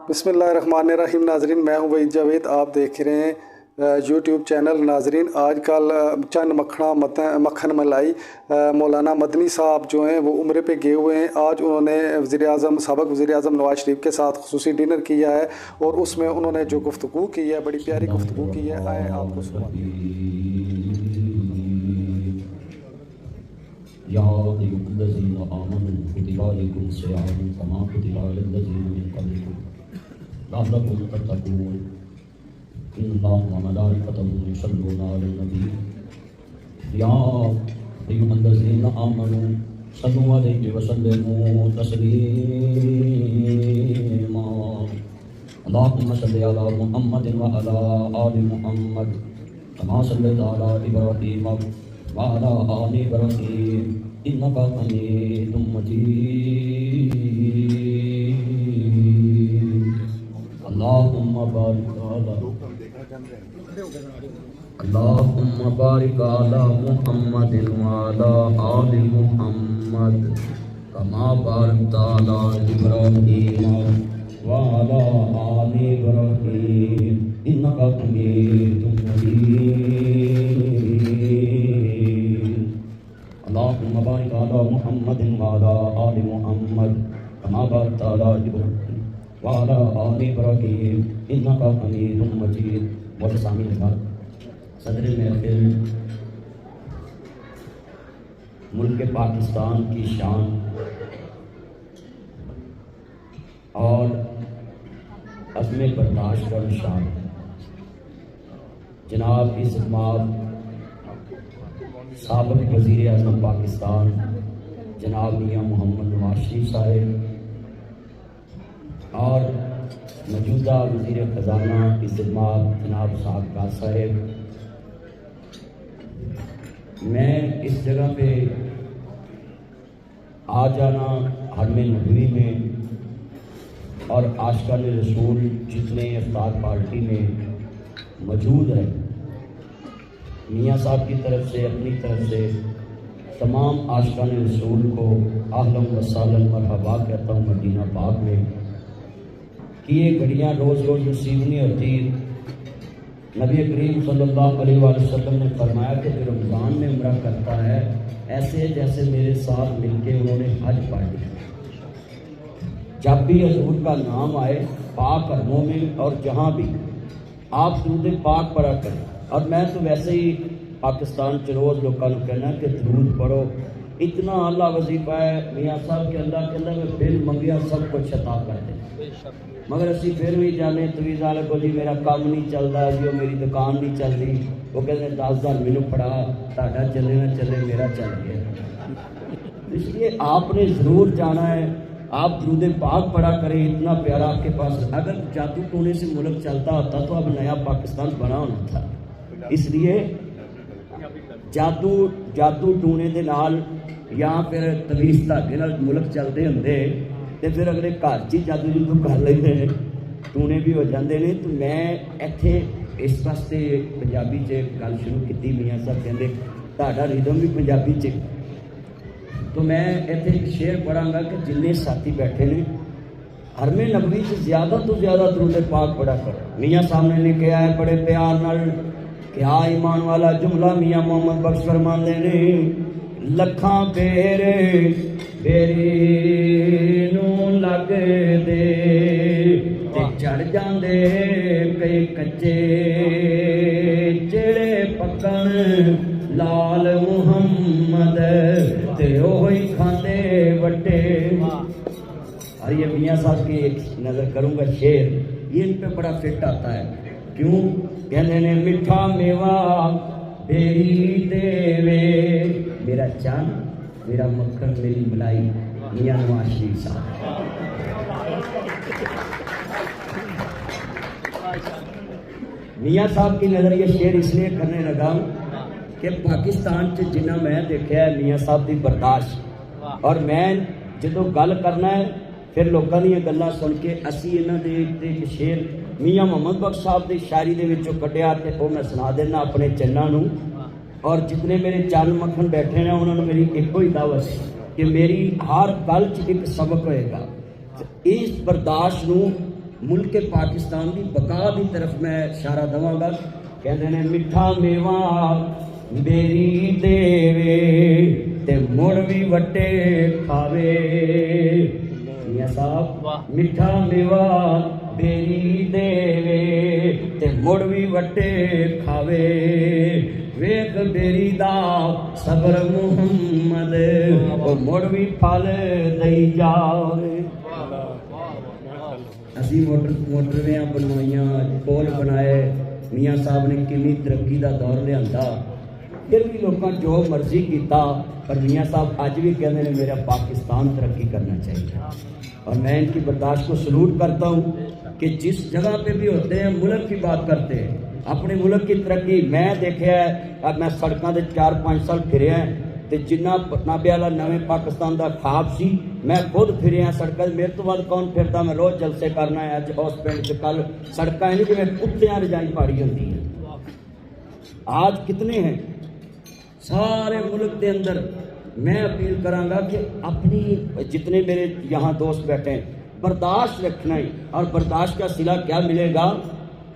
बिस्मिल्लाहिर्रहमानिर्रहीम। नाजरीन, मैं हूं वहीद जावेद, आप देख रहे हैं यूट्यूब चैनल। नाजरीन, आज कल चंद मक्खन मलाई मौलाना मदनी साहब जो हैं वो उम्रे पे गए हुए हैं। आज उन्होंने सबक वज़ीर आज़म नवाज शरीफ के साथ खुसूसी डिनर किया है और उसमें उन्होंने जो गुफ्तगू की है, बड़ी प्यारी गुफ्तगू की है। आए आपको सुनाते हैं। या अय्युहल्लज़ीना आमनू कुतिबा अलैकुम सियाम कमा कुतिबा अलल्लज़ीना मिन क़ब्लिकुम लअल्लकुम तत्तक़ून इन्नल्लाहा व मलाइकतहु युसल्लूना अलन नबी या अय्युहल्लज़ीना आमनू सल्लू अलैहि व सल्लिमू तस्लीमा अल्लाहुम्मा सल्लि अला मुहम्मदिन व अला आलि मुहम्मद कमा सल्लैता अला इब्राहीम वाला आने बरसीम इन्नका हमीदुम मजीद अल्लाहुम्मा बारिक अला मुहम्मदिन वाला आलि मुहम्मद कमा बारकता अला इब्राहीम वाला आलि इब्राहीम इन्नका हमीदुम मजीद अल्लाहुम्मा बारिक अला मुहम्मदिन व अला आलि मुहम्मद कमा बारकता अला इब्राहीम व अला आलि इब्राहीम इन्नका हमीदुम मजीद। बहुत सामीन के बाद सदर महफिल मुल्क पाकिस्तान की शान और अज़्म बर्दाश्त का निशान जनाब इस्मात साबिक़ वज़ीर आज़म पाकिस्तान जनाब मियाँ मोहम्मद नवाज शरीफ साहब और मौजूदा वज़ीर ख़ज़ाना इस्मात जनाब साहब साहब, मैं इस जगह पे आ जाना हरम नबवी में और आशिकान रसूल जितने इफ्तार पार्टी में मौजूद है, मियाँ साहब की तरफ से अपनी तरफ से तमाम आशिकान रसूल को अहलन व सहलन मरहबा कहता हूँ मदीना पाक में कि ये घड़ियाँ रोज़ रोज़ नसीब नहीं होती। नबी करीम सल्लल्लाहु अलैहि वसल्लम ने फरमाया कि जो रमज़ान में उम्रा करता है ऐसे जैसे मेरे साथ मिलके उन्होंने हज पढ़ लिया। जब भी हजूर का नाम आए पाक हरमों में और जहाँ भी आप दुरूद पाक पढ़ा करें। और मैं तो वैसे ही पाकिस्तान च रोज़ लोगों को कहना कि दरूद पढ़ो, इतना अल्लाह वजीफा है। मियाँ साहब के अल्लाह कहना मैं बिल मंगिया सब कुछ अता कर दे, मगर असी फिर भी जाने तवीज़ वाले को जी मेरा काम नहीं चलता जी, मेरी दुकान नहीं चलती। वो कहते 10,000 मैनू फड़ा, ताड़ा चले ना चले मेरा चल गया। इसलिए आपने ज़रूर जाना है, आप दरूद पाक पढ़ा करें। इतना प्यारा आपके पास, अगर जादू टोने से मुल्क चलता होता तो अब नया पाकिस्तान बना होना था। इसलिए जादू टूने दे नाल या फिर तवीज़ धागे नाल मुल्क चलते होंदे ते फिर अगले घर च जादू जूदू कर लेंदे ने, टूने भी हो जाते हैं। तो मैं इत्थे इस वास्ते पंजाबी च गल शुरू की। मियाँ साहब कहते तुहाडा रिदम भी पंजाबी च, तो मैं इत्थे एक शेर पढ़ांगा कि जिन्ने साथी बैठे ने हरमे नबवी से ज़्यादा तो ज़्यादा दरूद पाक पढ़ा करो। मियाँ सामने ने कहा है बड़े प्यार नाल, क्या ईमान वाला जुमला मियाँ मोहम्मद बख्श फरमांदे ने, लखां पेरे बेरी नूं लग दे ते चढ़ जांदे कई कच्चे, जेड़े पकण लाल मुहम्मद ते ओही खांदे वड्डे। और ये मियाँ साहब की एक नज़र करूँगा शेर, ये इन पे बड़ा फिट आता है। क्यों कहने ने मिठा मेवा बेरी देवे, मेरा चांद मेरा मक्खन मेरी मलाई मियाँ नवाज शरीफ साहब। मियाँ साहब की नज़र ये शेर इसलिए करने लगा कि पाकिस्तान च जिन्ना मैं देखा है मियाँ साहब की बर्दाश्त, और मैं जो गल करना है फिर लोगों दी गल्लां सुन के असी इन्हां दे एक शेर मियाँ मोहम्मद बख्श साहब की शायरी दे विचों कढ़िया ते वो मैं सुना देना अपने चन्ना नूं। और जितने मेरे चंद मक्खन बैठे ने उन्होंने मेरी एक ही दावत है कि मेरी हर गल च एक सबक होएगा। इस बर्दाश्त नूं ملک پاکستان کی بقا کی طرف میں اشارہ دواں گا. کہندے نے میٹھا میوا بیری دیوے تے مڑ بھی وٹے کھاوے. میاں صاحب میٹھا میوا بیری دیوے تے مڑ بھی وٹے کھاوے. ویکھ بیری دا صبر محمد او مڑ بھی پھل دئی جاوے. اسی موٹرویاں بنوائیاں, پول بنائے, میاں صاحب نے کنی ترقی دا دور لیا, پھر بھی لوگوں جو مرضی کیتا, پر میاں صاحب اج بھی کہتے ہیں میرا پاکستان ترقی کرنا چاہیے. اور میں ان کی برداشت کو سلوٹ کرتا ہوں کہ جس جگہ پہ بھی ہوتے ہیں ملک کی بات کرتے ہیں, اپنے ملک کی ترقی. میں دیکھا ہے, اب میں سڑکوں سے 4-5 سال پھرے ہیں, تے جنہ نابے والا نویں پاکستان دا خواب سی میں خود پھرے ہیں سڑکیں. میرے تو بعد کون پھرتا, میں روز جلسے کرنا ہے. اج اس پنڈ سے کل سڑکیں نہیں جی کتیاں رجائی پاڑی ہوتی ہیں. آج کتنے ہیں سارے ملک کے اندر. میں اپیل کراں گا کہ اپنی جتنے میرے یہاں دوست بیٹھے ہیں برداشت رکھنا ہے. اور برداشت کا صلہ کیا ملے گا؟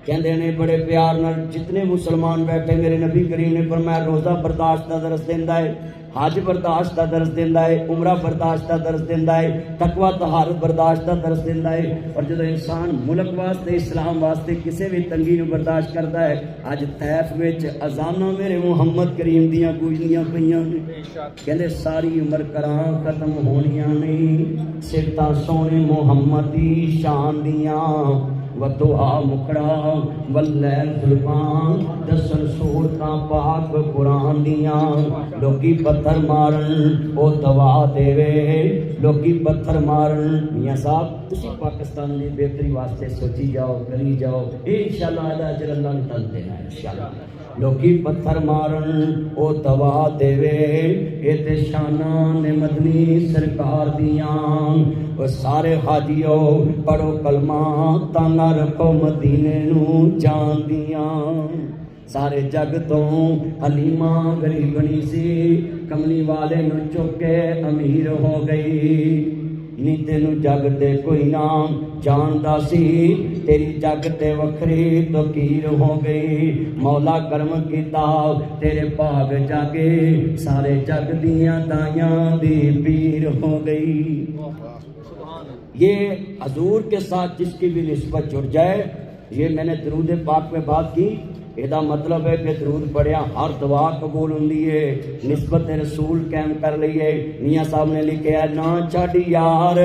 کہندے نے بڑے پیار نال جتنے مسلمان بیٹھے, میرے نبی کریم نے فرمایا روزہ برداشت کا درس دیندا ہے, حج برداشت کا درس دیندا ہے, عمرہ برداشت کا درس دیندا ہے, تقوی طہارت برداشت کا درس دیندا ہے. اور جب انسان ملک واسطے اسلام واسطے کسی بھی تنگی نو برداشت کرتا ہے. اج طیف وچ اذاناں میرے محمد کریم دیاں گونجدیاں پیاں نے, کہندے ساری عمر کراں ختم ہونیاں نہیں, سرتاں سونے محمد دی شان دیاں, وَدُعَا مکڑا واللیل ظلمان, دسن سورتاں پاک قرآن دیاں. لوکی پتھر مارن او دوا دے وے, لوکی پتھر مارن. میاں صاحب تسی پاکستان دی بہتری واسطے سوچی جاؤ, کری جاؤ, انشاءاللہ اجر اللہ نے تن دینا ہے انشاءاللہ. لوکی پتھر مارن او دوا دے وے, اے تے شاناں نے مدنی سرکار دیاں. او سارے حاجیو پڑھو کلمہ تانا رکھو مدینے نو جان دیاں. سارے جگ تو حلیمہ غریبنی سی, کملی والے نو چکے امیر ہو گئی. نی تینو جگ تے کوئی نام جاندا سی, تیری جگ تے وکھری تقیر ہو گئی. مولا کرم کیتا تیرے پاگ جاگے, سارے جگ دیاں دائیاں دی پیر ہو گئی. یہ حضور کے ساتھ جس کی بھی نسبت جڑ جائے, یہ میں نے درود پاک میں بات کی, یہ مطلب ہے کہ درود پڑھیا ہر دعا قبول ہوندی ہے. نسبت رسول قائم کر لئیے. میاں صاحب نے لکھا ہے نا چھڈ یار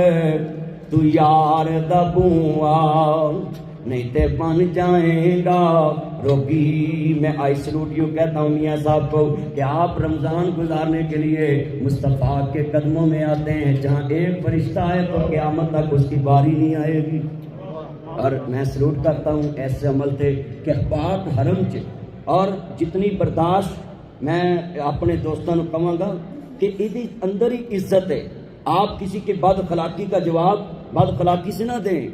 تو یار دا بوا, نہیں تے بن جائیں گا روگی. میں آئی سلوٹ یوں کہتا ہوں میاں صاحب کو کہ آپ رمضان گزارنے کے لیے مصطفیٰ کے قدموں میں آتے ہیں, جہاں ایک فرشتہ ہے تو قیامت تک اس کی باری نہیں آئے گی. اور میں سلوٹ کرتا ہوں ایسے عمل تھے کہ پاک حرم چ, اور جتنی برداشت میں اپنے دوستوں کو کہوں گا کہ یہ اندر ہی عزت ہے. آپ کسی کی بد اخلاقی کا جواب بد اخلاقی سے نہ دیں,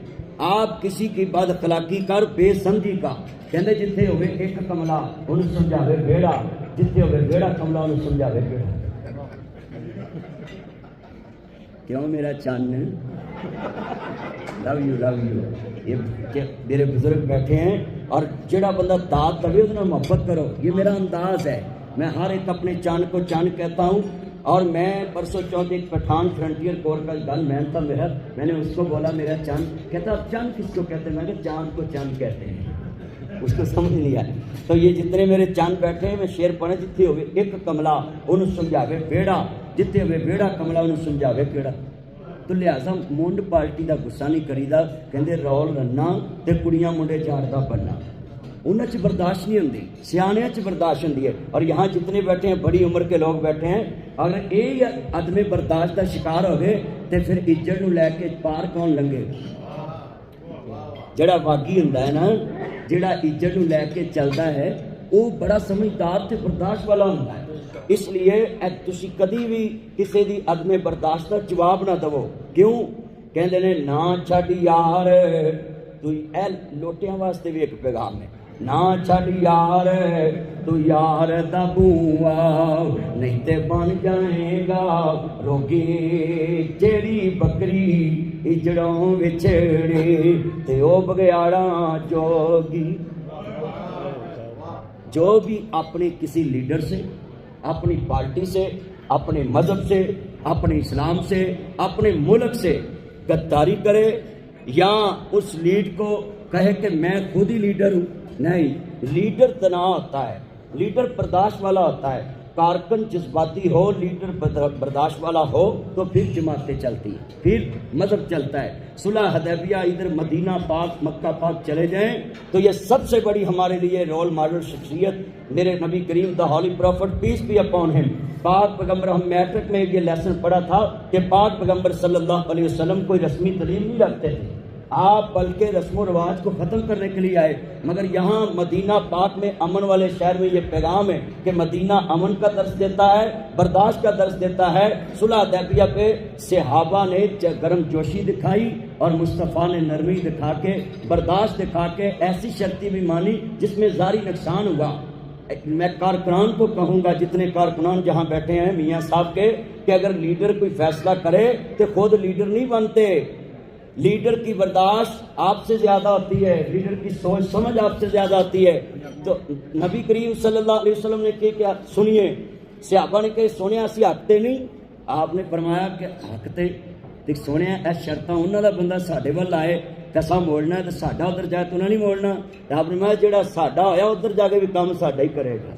آپ کسی کی بد اخلاقی کر بے سمجھی کا. کہندے جتھے ہوئے ایک کملا انہوں سمجھاوے بیڑا, جتھے ہوئے بیڑا کملا انہوں سمجھاوے بیڑا. کیوں میرا چان, لو یو لو یو. یہ میرے بزرگ بیٹھے ہیں, اور جڑا بندہ داد دے اس نے محبت کرو, یہ میرا انداز ہے. میں ہر ایک اپنے چاند کو چاند کہتا ہوں. اور میں پرسوں چوتھ ایک پٹھان فرنٹیئر کور کا گل میں تھا میرا, میں نے اس کو بولا میرا چاند, کہتا اب چاند کس کو کہتے ہیں؟ میں نے چاند کو چاند کہتے ہیں. اس کو سمجھ نہیں آئی. تو یہ جتنے میرے چاند بیٹھے ہیں میں شعر پڑھے, جتنے ہوئے ایک کملا انہوں سمجھاوے بیڑا, جتنے ہوئے بیڑا کملا انہوں سمجھاوے بیڑا. تو لہٰذا مونڈ پارٹی دا غصہ نہیں کریدا, کہندے رول رنا تے کڑیاں منڈے جاڑدا بننا. انہاں چ برداشت نہیں ہوندی, سیانیاں چ برداشت ہوندی ہے. اور یہاں جتنے بیٹھے ہیں بڑی عمر کے لوگ بیٹھے ہیں, اگر یہ عدم برداشت کا شکار ہوئے تو پھر عزت نو لے کے پار کون لنگے؟ جڑا واقعی ہوندا ہے نا, جڑا عزت نو لے کے چلتا ہے وہ بڑا سمجھدار تے برداشت والا ہوندا ہے. اس لیے تسی کدی بھی کسی دی عدم برداشت کا جواب نہ دو. کیوں؟ کہندے نے نا چھڈ یار تو. اے لوٹیاں واسطے بھی ایک پیغام ہے. ना छड़ यार तू यार दा बूआ, नहीं ते बन जाएगा रोगी जेड़ी बकरी इजड़ों विछड़े ते ओ बगयाड़ा जोगी। जो भी अपने किसी लीडर से, अपनी पार्टी से, अपने मजहब से, अपने इस्लाम से, अपने मुल्क से गद्दारी करे या उस लीड को कहे कि मैं खुद ही लीडर हूँ, नहीं, लीडर तनाव होता है, लीडर बर्दाश्त वाला होता है। कारकुन जज्बाती हो, लीडर बर्दाश्त वाला हो तो फिर जमातें चलती हैं, फिर मजहब चलता है। सुलह हदैबिया, इधर मदीना पाक, मक्का पाक चले जाएं तो ये सबसे बड़ी हमारे लिए रोल मॉडल शख्सियत मेरे नबी करीम the holy prophet peace be upon him, पाक पैगम्बर। हम मैट्रिक में ये लेसन पढ़ा था कि पाक पैगम्बर सल्लल्लाहु अलैहि वसल्लम कोई रस्मी तालीम नहीं रखते थे, आप बल्कि रस्म रिवाज को ख़त्म करने के लिए आए। मगर यहाँ मदीना पाक में, अमन वाले शहर में ये पैगाम है कि मदीना अमन का दर्स देता है, बर्दाश्त का दर्स देता है। सुलह हुदैबिया पे सहाबा ने गर्म जोशी दिखाई और मुस्तफ़ा ने नरमी दिखा के, बर्दाश्त दिखा के ऐसी शर्ती भी मानी जिसमें ज़ारी नुकसान हुआ। मैं कारकुनान को कहूँगा, जितने कारकुनान जहाँ बैठे हैं मियाँ साहब के, कि अगर लीडर कोई फैसला करे तो खुद लीडर नहीं बनते। लीडर की बर्दाश्त आपसे ज़्यादा होती है, लीडर की सोच समझ आपसे ज़्यादा होती है। तो नबी करीम सल्लल्लाहु अलैहि वसल्लम ने क्या सुनिए, सहाबा ने कहे सोने असी हकते नहीं, आपने फरमाया कि हकते ते सोने ए शर्तां उन्हां दा बंदा साडे वल आए कसा मोड़ना है तो साडा उधर जाए तो उन्हें नहीं मोड़ना। आपने मैं जिहड़ा साडा होया उधर जाके भी काम साडा ही करेगा,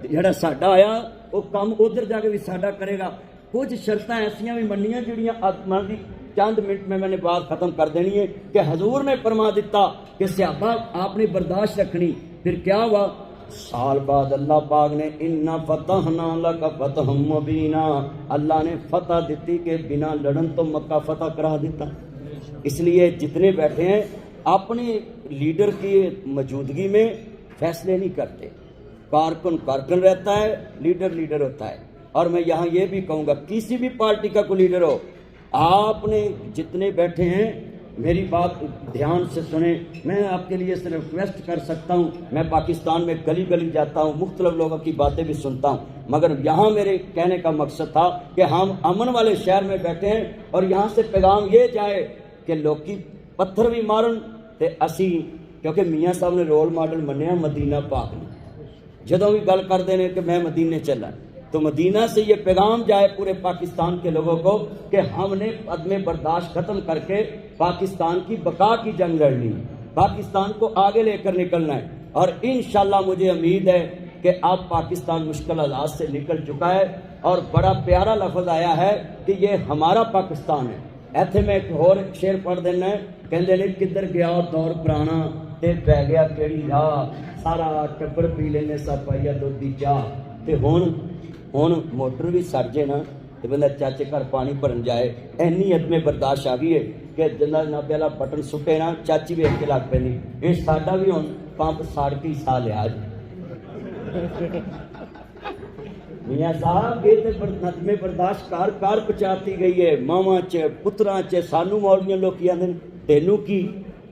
जिहड़ा साडा होया वो काम उधर जाके भी साडा करेगा। कुछ शर्तां ऐसियां भी मन्नियां जिहड़ियां मान दी चंद मिनट में मैंने बात खत्म कर देनी है कि हजूर ने फरमा दिता कि सहाबा आपने बर्दाश्त रखनी। फिर क्या हुआ, साल बाद अल्लाह पाक ने इन्ना फतहना लका फतहम मुबीना, अल्लाह ने फतह दी कि बिना लड़न तो मक्का फतह करा दिता। इसलिए जितने बैठे हैं अपने लीडर की मौजूदगी में फैसले नहीं करते, कारकुन कारकुन रहता है, लीडर लीडर होता है। और मैं यहाँ ये भी कहूँगा, किसी भी पार्टी का कोई लीडर हो, आपने जितने बैठे हैं मेरी बात ध्यान से सुने। मैं आपके लिए सिर्फ रिक्वेस्ट कर सकता हूँ, मैं पाकिस्तान में गली गली जाता हूँ, मुख्तलिफ लोगों की बातें भी सुनता हूँ, मगर यहाँ मेरे कहने का मकसद था कि हम अमन वाले शहर में बैठे हैं और यहाँ से पैगाम ये जाए कि लोग की पत्थर भी मारन ते असी, क्योंकि मियाँ साहब ने रोल मॉडल मन्या मदीना पाक ने, जदों भी गल करते हैं कि मैं मदीने चला, तो मदीना से ये पैगाम जाए पूरे पाकिस्तान के लोगों को कि हमने अदम बर्दाश्त खत्म करके पाकिस्तान की बका की जंग लड़नी, पाकिस्तान को आगे लेकर निकलना है। और इंशाल्लाह मुझे उम्मीद है कि अब पाकिस्तान मुश्किल हालात से निकल चुका है और बड़ा प्यारा लफ्ज़ आया है कि ये हमारा पाकिस्तान है। ऐसे में एक होर शेर पढ़ देना है, कहते ने किधर गया दौर पुराना ते पै गया केड़ी राह, सारा टब्बर पी लेने सा पाइया दुध दी चाह। ते हुण मोटर भी सड़ जाए ना तो बंदा चाचे घर पानी भरन जाए, इन्नी अदमे बर्दाश्त आ गई है कि जिन्ना नाभे वाला बटन सुटे ना चाची वेख के लग पैंदी, ये साडा भी हुण पंप सड़ के सा लिया। मियाँ साहब ये तो अदमे बर्दाश्त कार कार पहुँचाती गई है, मावां च पुत्रां च। सानू मौलवियां लोग आंदे ने तेनू की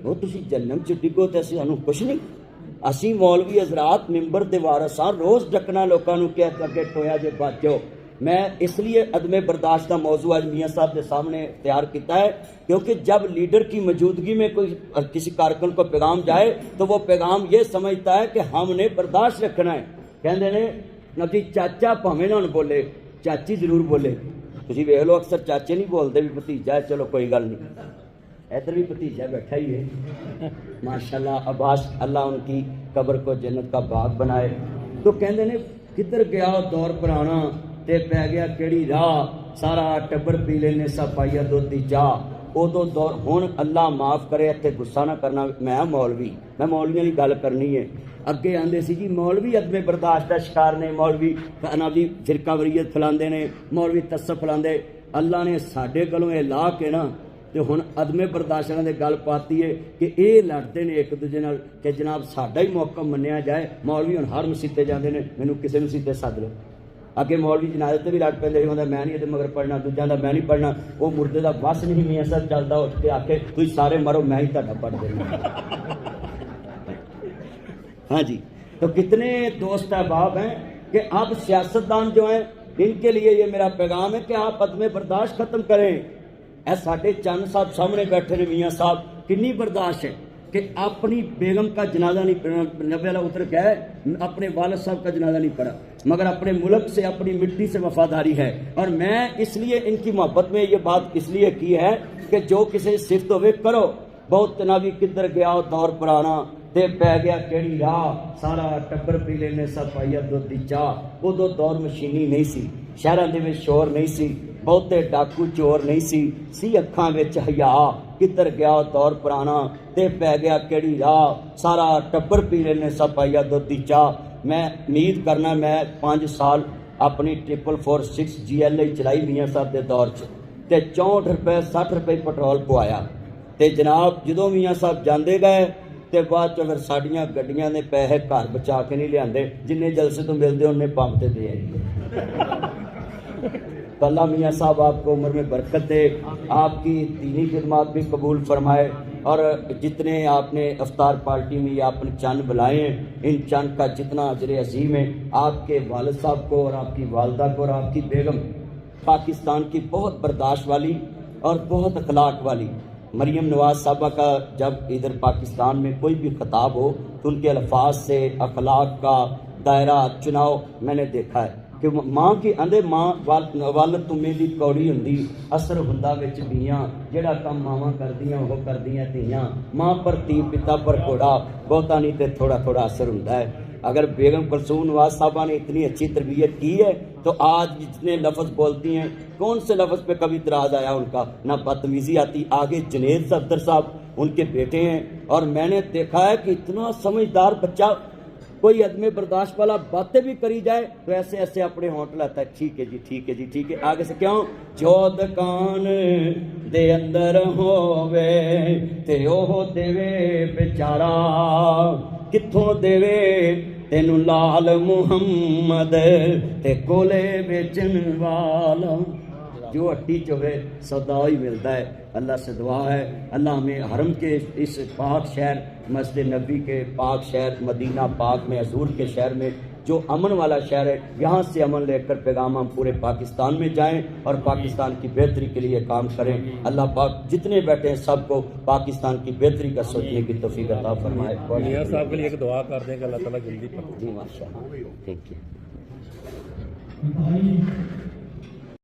वो तुसी जन्नम च डिगो ते सानू कुछ नहीं। असी मौलवी हजरात मिंबर दे वारस हां, रोज़ डकना लोगों को क्या अगे टोया जे बचो। मैं इसलिए अदमे बर्दाश्त का मौजू आज मियाँ साहब के सामने तैयार किया है क्योंकि जब लीडर की मौजूदगी में कोई किसी कारकुन को पैगाम जाए तो वो पैगाम ये समझता है कि हमने बर्दाश्त रखना है। कहते ने नबी चाचा भावें ना बोले, चाची जरूर बोले। तुसीं वेख लो अक्सर चाचे नहीं बोलते, भी भतीजा है, चलो कोई गल नहीं, इधर भी भतीजा बैठा ही है माशाल्लाह। अब्बास अल्लाह उनकी कब्र को जन्नत का बाग बनाए। तो कहते ने किधर गया दौर पुराना ते पै गया केड़ी राह, सारा टब्बर पी लेने सा पाइया दुध दी चाह। उदों दौर हुण अल्लाह माफ़ करे, इत्थे गुस्सा ना करना, मैं मौलवी, मैं मौलवियां की गल करनी है। अगे आंदे सी जी मौलवी अदमे बर्दाश्त का शिकार ने, मौलवी ना जी फिरकावरीयत फैलाते हैं, मौलवी तसफ फैलाते। अल्लाह ने साडे गलों ये ला के ना तो हुण अदमे बर्दाश्त दे गल पाती है कि ये लड़ते हैं एक दूजे नाल कि जनाब साडा ही मौका मन्निया जाए। मौलवी हुण हर मसीते जाते हैं, मैनू किसी मसीते सद लो। अगे मौलवी जनाजे ते भी लड़ पैंदे सी, मैं नहीं ये मगर पढ़ना, दूजा दा मैं नहीं पढ़ना। वो मुर्दे का बस नहीं मियाँ साहब चलता, उठ के आके तुसीं सारे मरो, मैं ही तुहाडा पढ़ देना। ہاں جی، تو کتنے دوست احباب ہیں کہ اب سیاستدان جو ہیں ان کے لیے یہ میرا پیغام ہے کہ آپ عدم برداشت ختم کریں. اے ساڈے چند صاحب سامنے بیٹھے نے میاں صاحب, کنی برداشت ہے کہ اپنی بیگم کا جنازہ نہیں پڑھا, نبی اللہ اتر کیا ہے اپنے والد صاحب کا جنازہ نہیں پڑھا, مگر اپنے ملک سے اپنی مٹی سے وفاداری ہے. اور میں اس لیے ان کی محبت میں یہ بات اس لیے کی ہے کہ جو کسی صفت ہوئے کرو, بہت تناوی کدھر گیا دور پرانا تے پہ گیا کیڑی راہ, سارا ٹبر پی لینے سب پائیا دودھ دی چاہ. ادو دور مشینی نہیں سی, شہراں دے وچ شور نہیں سی, بہتے ڈاکو چور نہیں سی اکھاں وچ حیا, کدھر گیا دور پرانا تے پہ گیا کیڑی راہ, سارا ٹبر پی لینے سب پائیا دودھ دی چاہ. میں امید کرنا میں 5 سال اپنی 446 GLA چلائی میاں صاحب دے دور چ تے 64 روپے 60 روپے پٹرول پوایا. تے جناب جدوں میاں صاحب جاندے گئے تے بعد چ اگر ساڈیاں گڈیاں نے پیسے گھر بچا کے نہیں لیاندے, جننے جلسے تو ملتے انہیں پمپ تے دے آئی. تو اللہ میاں صاحب آپ کو عمر میں برکت دے, آپ کی دینی خدمات بھی قبول فرمائے, اور جتنے آپ نے افطار پارٹی میں آپ نے چند بلائے ہیں ان چند کا جتنا اجر عظیم ہے آپ کے والد صاحب کو اور آپ کی والدہ کو اور آپ کی بیگم, پاکستان کی بہت برداشت والی اور بہت اخلاق والی. مریم نواز صاحبہ کا جب ادھر پاکستان میں کوئی بھی خطاب ہو تو ان کے الفاظ سے اخلاق کا دائرہ چناؤ میں نے دیکھا ہے کہ ماں کی اندے ماں والد تمہیں دی کوڑی ہندی اثر ہندا وچ بیاں, جڑا کم ماواں کردیاں وہ کردیاں دھیاں, ماں پر تی پتا پر کوڑا, بہتا نہیں تے تھوڑا تھوڑا اثر ہندا ہے. اگر بیگم کلثوم نواز صاحبہ نے اتنی اچھی تربیت کی ہے تو آج جتنے لفظ بولتی ہیں کون سے لفظ پہ کبھی اعتراض آیا ان کا, نہ بدتمیزی آتی. آگے جنید صفدر صاحب ان کے بیٹے ہیں, اور میں نے دیکھا ہے کہ اتنا سمجھدار بچہ کوئی عدم برداشت والا باتیں بھی کری جائے تو ایسے ایسے اپنے ہونٹ لاتا ہے, ٹھیک ہے جی ٹھیک ہے جی ٹھیک ہے. آگے سے کیوں جو دکان دے اندر ہووے تے اوہ دیوے بیچارا, کتھوں دیوے تینوں لال محمد تے کولے بیچن والا. جو ہٹی چوے سودا ہی ملتا ہے. اللہ سے دعا ہے اللہ ہمیں حرم کے اس پاک شہر مسجد نبی کے پاک شہر مدینہ پاک میں حضور کے شہر میں جو امن والا شہر ہے, یہاں سے امن لے کر پیغام ہم پورے پاکستان میں جائیں اور پاکستان کی بہتری کے لیے کام کریں. اللہ پاک جتنے بیٹھے ہیں سب کو پاکستان کی بہتری کا سوچنے کی توفیق عطا فرمائے. میاں صاحب کے لیے ایک دعا کر دیں کہ اللہ تعالیٰ جلدی جی ماشاء اللہ, تھینک یو.